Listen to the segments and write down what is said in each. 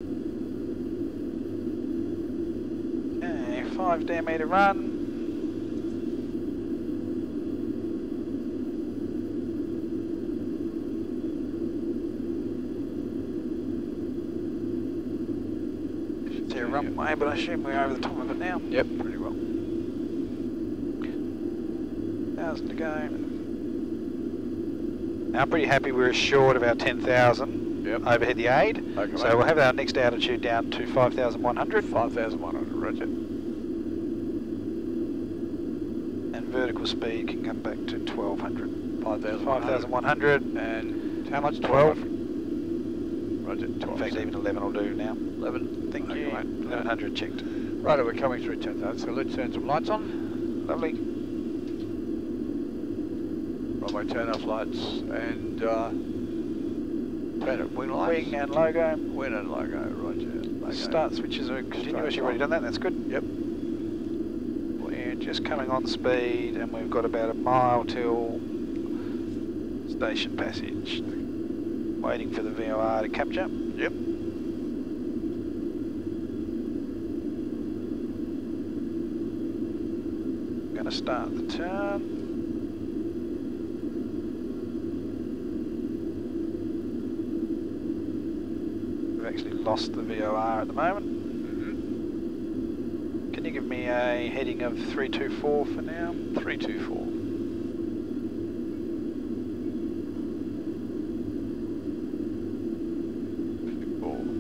Okay, 5 diameter run. Their runway, but I assume we're over the top of it now. Yep, pretty well. 1,000 to go. Now I'm pretty happy we're short of our 10,000 overhead the aid. Okay, so we'll have our next altitude down to 5,100. 5,100, roger. And vertical speed can come back to 1,200. 5,100. And how much? 12? Roger, 12. In fact, even 11 will do now. 11. Thank you. 1,100 checked. Right, we're coming through 10,000, so let's turn some lights on. Lovely. Runway turn off lights and turn it wing lights. Wing and logo. Wing and logo, roger. Logo. Start switches are continuous. You've already done that, that's good. Yep. We're just coming on speed and we've got about a mile till station passage. Waiting for the VOR to capture. Yep. Going to start the turn. We've actually lost the VOR at the moment. Can you give me a heading of 324 for now? 324.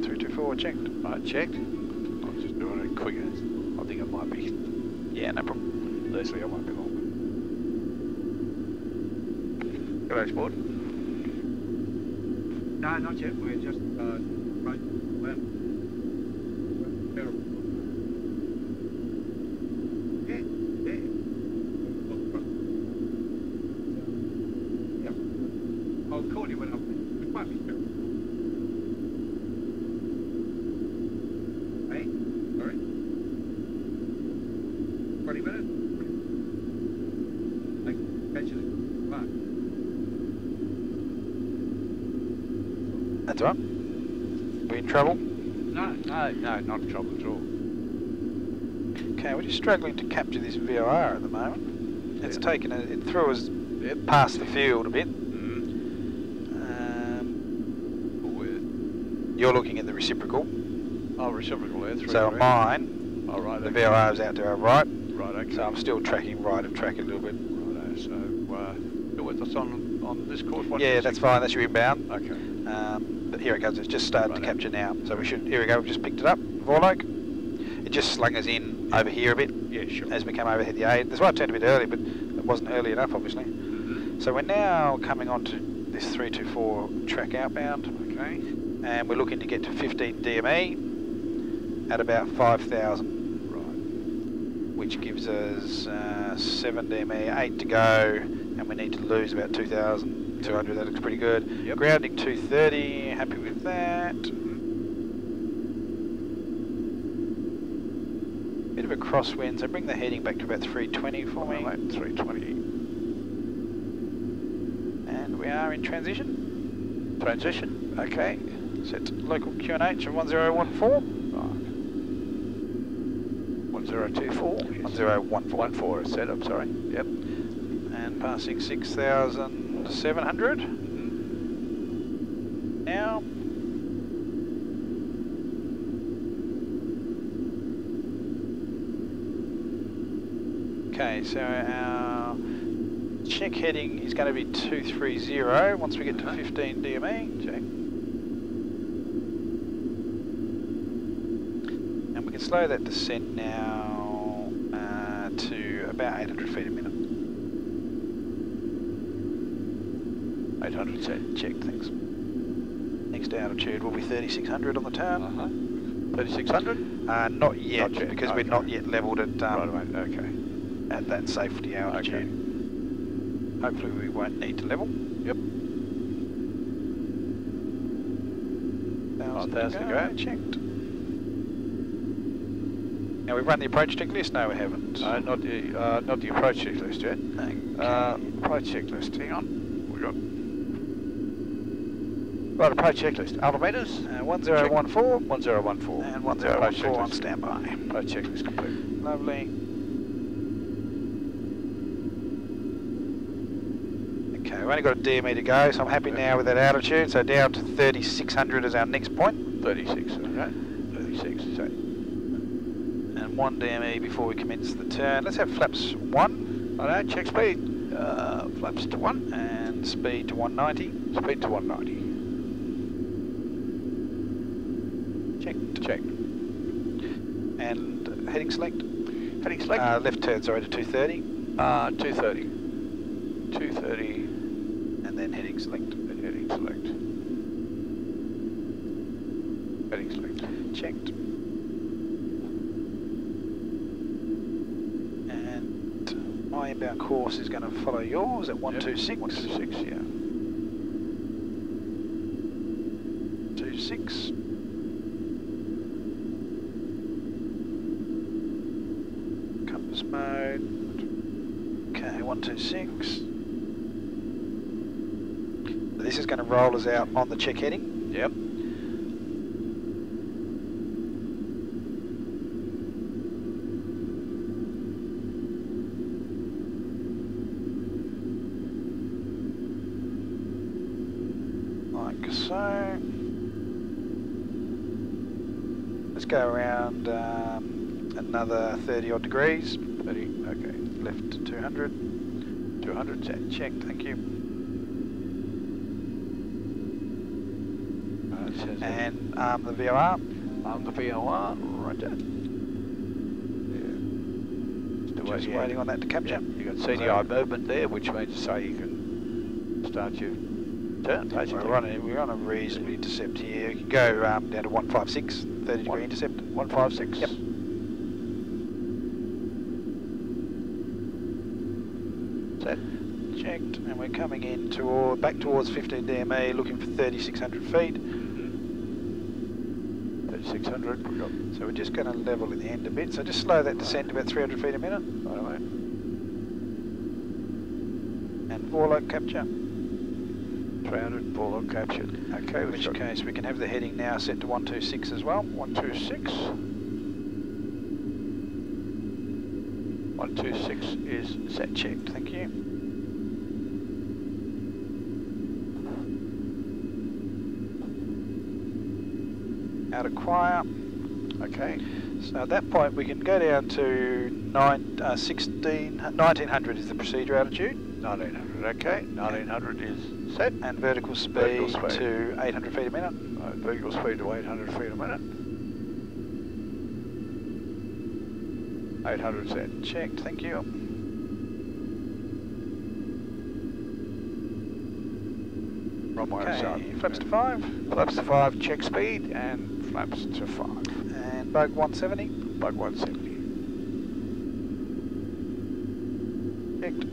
324 checked. Right, checked. I'm just doing it quicker. I think it might be. Yeah, no problem. Leslie, I might be long. Hello, Sport. No, not yet. We're just right. Well, terrible. Yeah, yeah. Yep. I'll call you when I'm. It might be terrible. Hey, sorry. 20 minutes. I can catch you. Right. That's all right. We in trouble? No, not trouble at all. Okay, we're just struggling to capture this VOR at the moment. It's taken it through us past the field a bit. You're looking at the reciprocal. Oh, reciprocal there. So on mine, the VOR is out to our right. Right, okay. So I'm still tracking right of track a little bit. Right, so you're with us on this course? Yeah, that's fine. That's your inbound. Okay. But here it goes. It's just started to capture now. So we should. Here we go. We've just picked it up. VOR-Y. It just slung us in over here a bit. Yeah, sure. As we came overhead the aid. That's why I turned a bit early, but it wasn't early enough, obviously. So we're now coming on to this 324 track outbound. Okay. And we're looking to get to 15 DME at about 5,000. Which gives us 7 DME, 8 to go, and we need to lose about 2,200. That looks pretty good. Yep. Grounding 230, happy with that. Bit of a crosswind, so bring the heading back to about 320 for me. 320. And we are in transition. Transition. Okay, set local QNH of 1014. 1024. 1014. Is set up, sorry. Yep. And passing 6,700. Now. Okay, so our check heading is going to be 230 once we get to 15 DME. Check. And we can slow that descent now to about 800 feet a minute. 800 set, checked, thanks. Next altitude will be 3,600 on the turn. 3,600? Not yet, Not yet, because we're not yet levelled at at that safety altitude. Okay. Hopefully we won't need to level. Yep. 1,000 to go, checked. Now we've run the approach checklist. No, we haven't. Not the approach checklist yet. Okay. Approach checklist. Hang on. We got Right, approach checklist. Altimeters. 1014. 1014. And 1014 on checklist. standby. Approach checklist complete. Lovely. Okay, we've only got a DME to go, so I'm happy now with that altitude. So down to 3600 is our next point. 36, okay. 36, so. And 1 DME before we commence the turn. Let's have flaps 1. Righto, check speed. Flaps to 1. And speed to 190. Speed to 190. Check. And heading select. Heading select. Left turn, sorry, to 230. 230. 230. And then heading select. Heading select. Heading select. Checked. And my inbound course is going to follow yours at 126. 126, yeah. 26. Compass mode. Okay, 126. This is going to roll us out on the check heading. Yep. Like so. Let's go around another 30 odd degrees. 30, okay. Left to 200. 200, Checked, thank you. And the VOR. The VOR, roger. Yeah. Just waiting on that to capture. You've got CDI movement there, which means to say you can start your turn, basically. We're on a reasonable intercept here. You can go down to 156, 30 degree intercept. 156? Yep. Set. Checked, and we're coming in back towards 15 DME, looking for 3,600 feet. 3,600. So we're just going to level in the end a bit. So just slow that descent to about 300 feet a minute. Right away. And VOR-Y capture. 300, ball captured. Okay, In which case we can have the heading now set to 126 as well. 126. 126 is set. Checked, thank you. Out of choir. Okay. So at that point we can go down to 1900 is the procedure altitude. 1900, okay. 1900 is set. And vertical speed to 800 feet a minute. Vertical speed to 800 feet a minute. 800 set. Checked, thank you. Runway Okay, flaps to 5. Flaps to 5, check speed, and flaps to 5. And bug 170. Bug 170. Checked.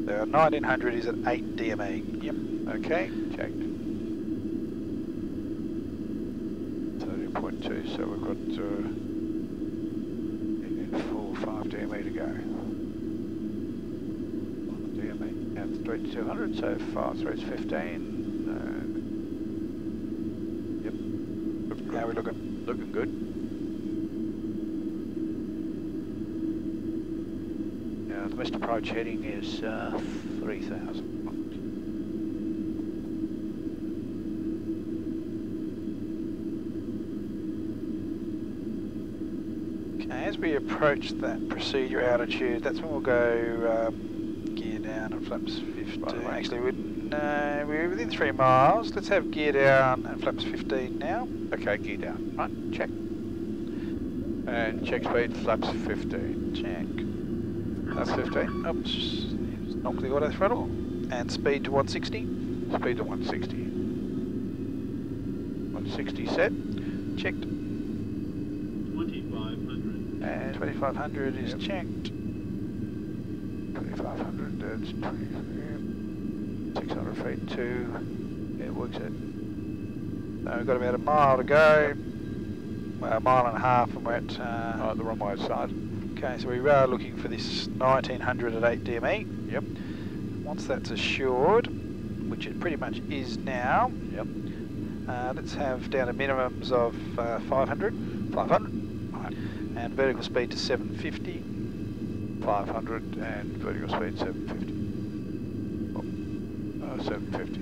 So 1900 is at 8 DME. Yep. Okay, checked. 30.2, so we've got 5 DME to go. DME, and 3 to 200, so 5, 3 is 15. Yep. How are we looking? Looking good. The missed approach heading is 3,000. Okay, as we approach that procedure altitude, that's when we'll go gear down and flaps 15. Right. Actually, we're within 3 miles. Let's have gear down and flaps 15 now. Okay, gear down. Right, check. And check speed, flaps 15. Check. Flaps 15. Oops, knock the auto throttle. And speed to 160. Speed to 160. 160 set. Checked. 2,500. And 2,500 is checked. 2,500, that's 600 feet to, yeah, it works out. So we've got about a mile to go. Well, a mile and a half, and we're at The runway side. Okay, so we are looking for this 1900 at 8 DME. Yep. Once that's assured, which it pretty much is now, Yep. let's have down to minimums of 500. 500. Right. And vertical speed to 750. 500 and vertical speed 750. 750.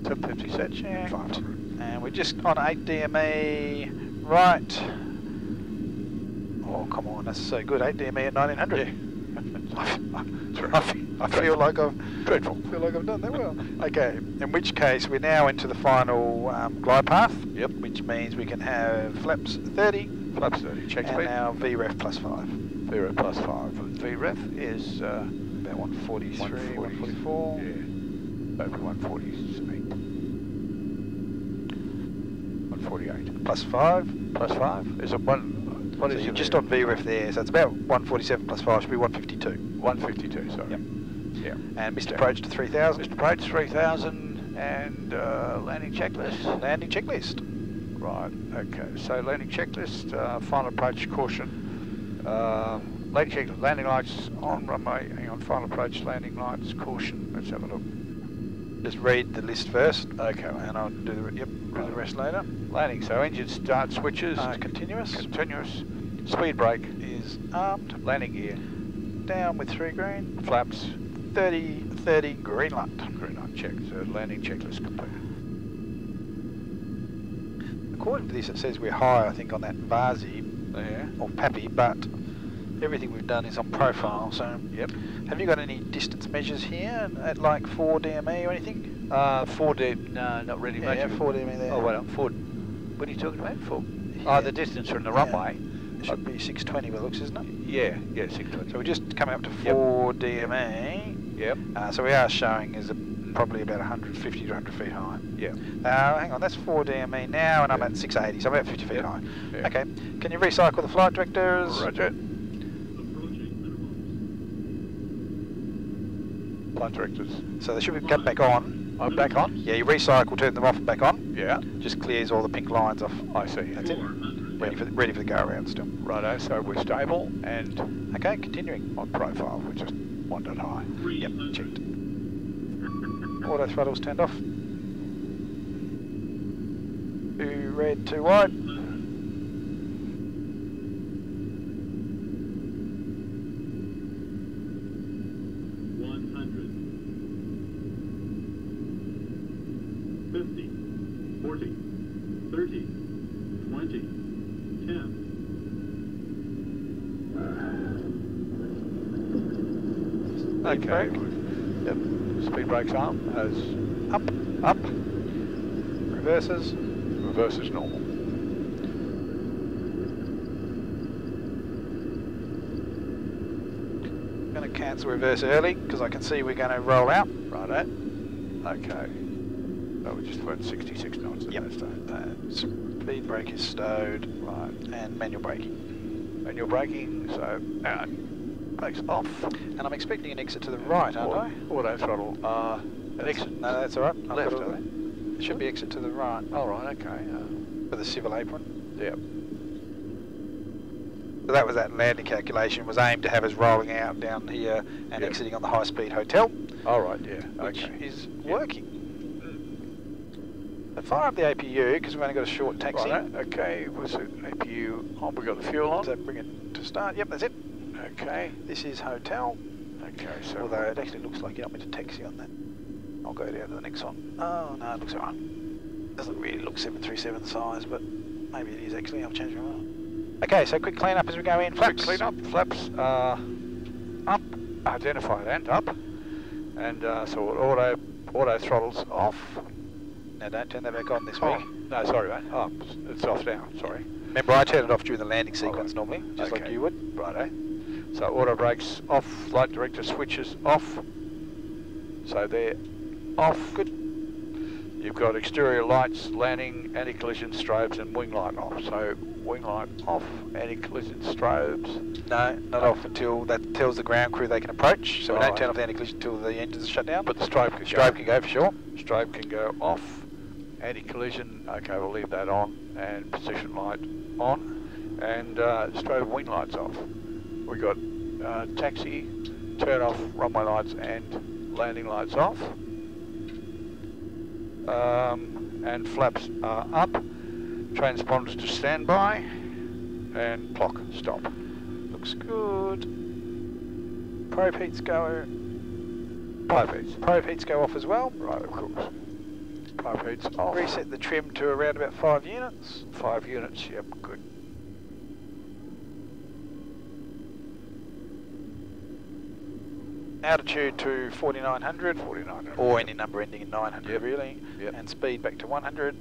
750 set. Check. 500. And we're just on 8 DME. Right. Oh, come on, that's so good. 8 DME at 1900. Yeah. I feel like I've dreadful. feel like I've done that well. Okay, in which case we're now into the final glide path. Yep. Which means we can have flaps 30. Flaps 30. Check And speed. now VREF plus 5. VREF plus 5. VREF is About 143, 144. Yeah. Over 148. 148. Plus 5. Plus 5 is a one. What So is you're it? just on VREF there, so it's about 147 plus 5 should be 152. 152. Sorry. Yep. Yeah. And missed Okay. approach to 3000. Missed approach 3000 and landing checklist. Landing checklist. Right. Okay. So landing checklist. Final approach caution. Landing checklist. Landing lights on runway. Hang on. Final approach. Landing lights caution. Let's have a look. Just read the list first. Okay. And I'll do the rest later. Landing. So engine start switches. Continuous. Continuous. Speed brake. Is armed. Landing gear. Down with 3 green. Flaps. 30, 30, green light. Green light check. So landing checklist completed. According to this, it says we're high, I think, on that VOR-Y There. or PAPI, but everything we've done is on profile. So, Yep. have you got any distance measures here at like 4 DME or anything? 4D. No, not really. Yeah, 4 DME there. Oh, well, 4. What are you talking about? 4. Yeah. Oh, the distance from the Yeah. runway. It should be 620 by the looks, isn't it? Yeah, 620. So we're just coming up to 4 DME. Yep. So we are showing is probably about 150 to 100 feet high. Yeah. Hang on, that's 4 DME now, and I'm at 680, so I'm about 50 feet Yep. high. Yeah. Okay, can you recycle the flight directors? Roger. Flight directors. So they should be cut back on. I'm back on. Yeah, you recycle, turn them off and back on. Yeah. Just clears all the pink lines off. I see. That's it. Ready for the go around still. Righto. So we're stable and Okay, continuing. on profile. We're just 1 dot high. Yep, checked. Auto throttle's turned off. 2 red, 2 wide. Okay. Brake. Yep. Speed brake's arm as Up, up. reverses. Reverse is normal. I'm going to cancel reverse early because I can see we're going to roll out. Righto. Okay. So we just went 66 knots at Yep. that stage. Speed brake is stowed. Right. And manual braking. Manual braking, so brakes off. And I'm expecting an exit to the right, aren't I? Auto throttle. An exit. No, that's all right. I've Left, got are they? it should be exit to the right Oh, right, okay. for the civil apron. Yep. So that was that landing calculation was aimed to have us rolling out down here and Yep. exiting on the high-speed hotel, All right, yeah. which Okay. is working. So fire up the APU because we've only got a short taxi. Right, okay. Was it APU on? We got the fuel on. So bring it to start. Yep, that's it. Okay. This is hotel. Okay, so Although it actually looks like you don't mean to taxi on that. I'll go down to the next one. Oh no, it looks alright. Doesn't really look 737 size, but maybe it is actually. I'll change my mind. Okay, so quick clean up as we go in. Flaps. clean up. Flaps up. Identified and up. And so auto throttles off. Now don't turn that back on this Oh, week. no, sorry, mate. Oh, it's off now. Sorry. Remember, I turn it off during the landing sequence Alright. normally, just like Okay. you would. Righto. So auto brakes off, flight director switches off. So they're off. Good. You've got exterior lights, landing, anti-collision strobes and wing light off. So wing light off, anti-collision strobes. No, not off until that tells the ground crew they can approach. So we don't Right. turn off the anti-collision until the engines are shut down. But the strobe can Strobe go. can go for sure. Strobe can go off. Anti-collision, okay, we'll leave that on. And position light on. and strobe wing lights off. We got taxi, turn off, runway lights and landing lights off. And flaps are up, transponders to standby, and clock stop. Looks good. Probe heats go. Probe heats go off as well. Right, of course. Probe heats off. Reset the trim to around about 5 units. 5 units, yep, good. Altitude to 4900. 4900. Or any number ending in 900 Yep. really. Yep. And speed back to 100.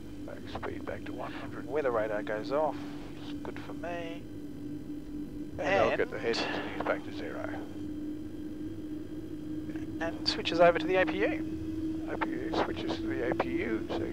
Speed back to 100. Weather radar goes off. Good for me. And I'll get the head settings back to 0. And switches over to the APU. APU switches to the APU. So